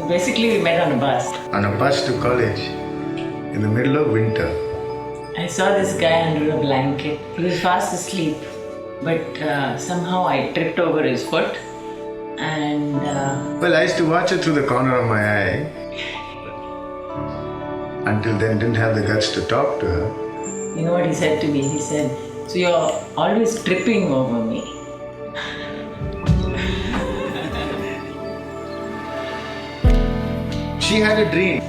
Basically, we met on a bus. On a bus to college in the middle of winter. I saw this guy under a blanket. He was fast asleep, but somehow I tripped over his foot and... Well, I used to watch it through the corner of my eye. Until then, didn't have the guts to talk to her. You know what he said to me? He said, "So you're always tripping over me." She had a dream.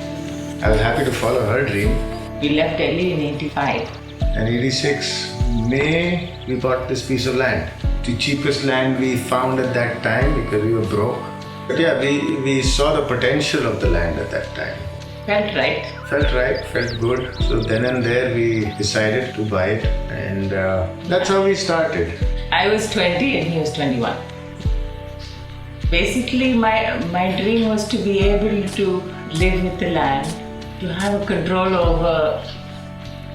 I was happy to follow her dream. We left Delhi in 85. And 86 May, we bought this piece of land. The cheapest land we found at that time because we were broke. But yeah, we saw the potential of the land at that time. Felt right. Felt right, felt good. So then and there we decided to buy it, and that's how we started. I was 20 and he was 21. Basically, my dream was to be able to live with the land, to have a control over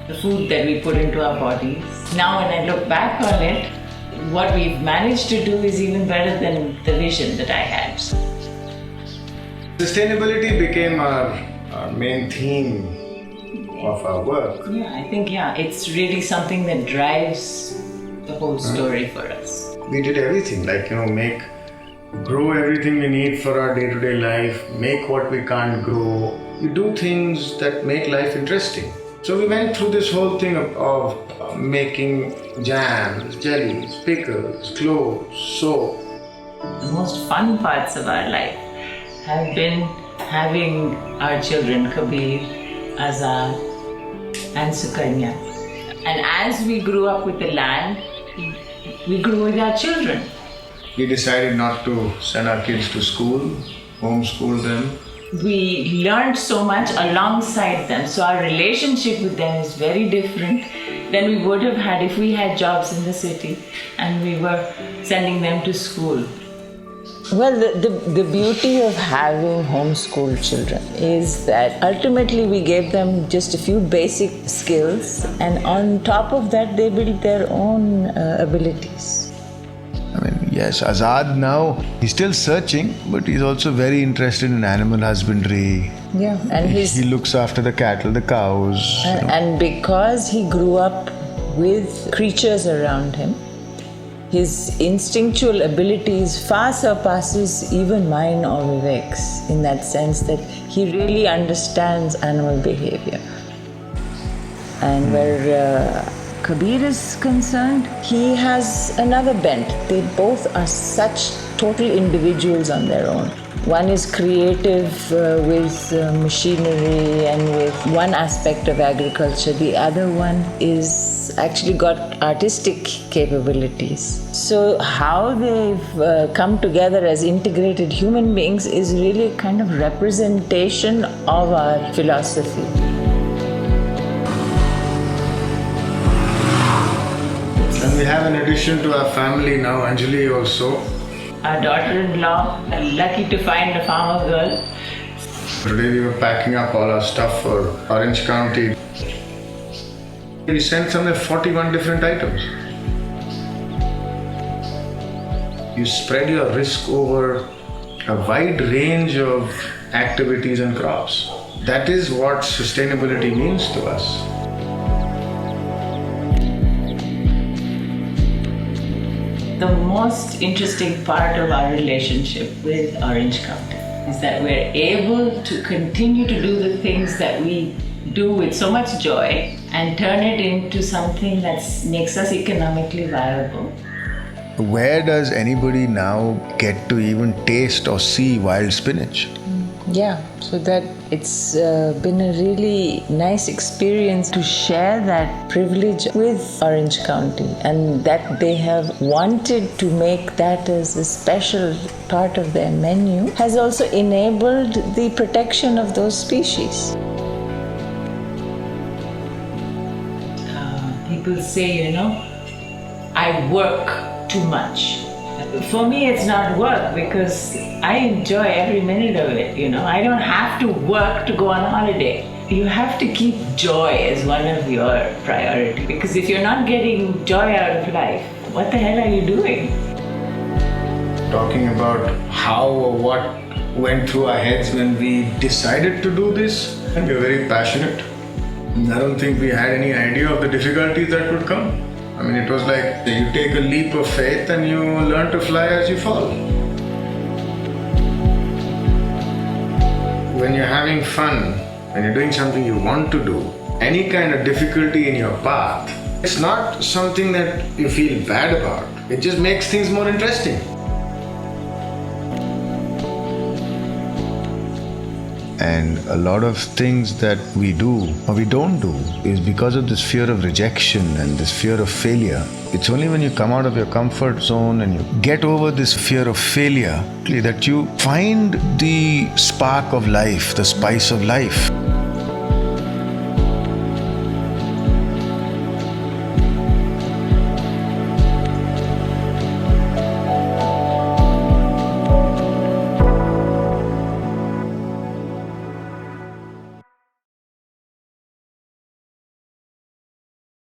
the food that we put into our bodies. Now when I look back on it, what we've managed to do is even better than the vision that I had. Sustainability became our main theme of our work. Yeah, I think, it's really something that drives the whole story for us. We did everything, grow everything we need for our day-to-day life, make what we can't grow. We do things that make life interesting. So we went through this whole thing of making jams, jellies, pickles, clothes, soap. The most fun parts of our life have been having our children, Kabir, Azad, and Sukanya. And as we grew up with the land, we grew with our children. We decided not to send our kids to school, homeschool them. We learned so much alongside them, so our relationship with them is very different than we would have had if we had jobs in the city and we were sending them to school. Well, the beauty of having homeschooled children is that ultimately we gave them just a few basic skills, and on top of that they build their own abilities. Yes, Azad now, he's still searching, but he's also very interested in animal husbandry. Yeah, and he looks after the cattle, the cows. And because he grew up with creatures around him, his instinctual abilities far surpasses even mine or Vivek's, in that sense that he really understands animal behavior. And where Kabir is concerned, he has another bent. They both are such total individuals on their own. One is creative with machinery and with one aspect of agriculture. The other one is actually got artistic capabilities. So how they've come together as integrated human beings is really a kind of representation of our philosophy. And we have an addition to our family now, Anjali also. Our daughter-in-law, lucky to find a farmer girl. Today we were packing up all our stuff for Orange County. We sent somewhere 41 different items. You spread your risk over a wide range of activities and crops. That is what sustainability means to us. The most interesting part of our relationship with Orange County is that we're able to continue to do the things that we do with so much joy and turn it into something that makes us economically viable. Where does anybody now get to even taste or see wild spinach? Yeah, so that it's been a really nice experience to share that privilege with Orange County, and that they have wanted to make that as a special part of their menu has also enabled the protection of those species. People say, I work too much. For me, it's not work because I enjoy every minute of it, I don't have to work to go on holiday. You have to keep joy as one of your priorities, because if you're not getting joy out of life, what the hell are you doing? Talking about how or what went through our heads when we decided to do this, and we were very passionate. I don't think we had any idea of the difficulties that would come. I mean, it was like you take a leap of faith and you learn to fly as you fall. When you're having fun, when you're doing something you want to do, any kind of difficulty in your path, it's not something that you feel bad about. It just makes things more interesting. And a lot of things that we do or we don't do is because of this fear of rejection and this fear of failure. It's only when you come out of your comfort zone and you get over this fear of failure that you find the spark of life, the spice of life.